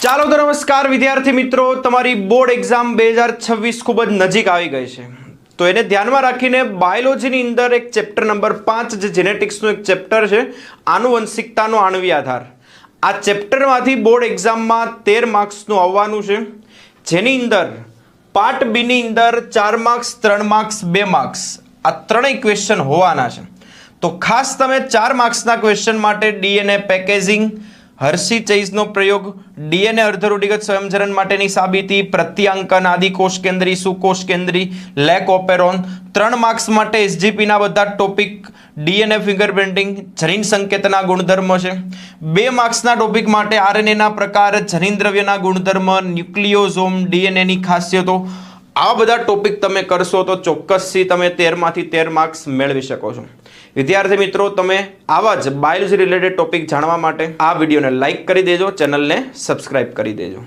ચાલો તો નમસ્કાર વિદ્યાર્થી મિત્રો, તમારી બોર્ડ એક્ઝામ 2026 ખૂબ જ નજીક આવી ગઈ છે. તો એને ધ્યાનમાં રાખીને બાયોલોજીની અંદર એક ચેપ્ટર નંબર 5 જે જેનેટિક્સનું એક ચેપ્ટર છે, આનુવંશિકતાનો આણ્વીય આધાર. આ ચેપ્ટરમાંથી બોર્ડ એક્ઝામમાં 13 માર્ક્સનું આવવાનું છે, જેની અંદર પાર્ટ બી ની અંદર 4 માર્ક્સ, 3 માર્ક્સ, 2 માર્ક્સ આ ત્રણેય ક્વેશ્ચન હોવાના છે. તો ખાસ તમે 4 માર્ક્સના ક્વેશ્ચન માટે ડીએનએ પેકેજિંગ, હર્શી ચેઇઝનો પ્રયોગ, ડીએનએ અર્ધરૂઢિગત સ્વયંજનન માટેની સાબિતી, પ્રત્યાંકન, આદિકોષ કેન્દ્રી, સુકોષ કેન્દ્રી, લેક ઓપેરોન, 3 માર્ક્સ માટે એસજીપીના બધા ટોપિક, ડીએનએ ફિંગરપ્રિન્ટિંગ, જનીન સંકેતના ગુણધર્મ છે. 2 માર્ક્સના ટોપિક માટે આરએનએના પ્રકાર, જનીનદ્રવ્યના ગુણધર્મ, ન્યુક્લિયોઝોમ, ડીએનએની ખાસિયતો, આ બધા ટોપિક તમે કરશો તો ચોક્કસથી તમે 13 માંથી 13 માર્ક્સ મેળવી શકો છો. વિદ્યાર્થી મિત્રો, તમે આવા જ બાયોલોજી રિલેટેડ ટોપિક જાણવા માટે આ વિડીયોને લાઈક કરી દેજો, ચેનલને સબસ્ક્રાઇબ કરી દેજો.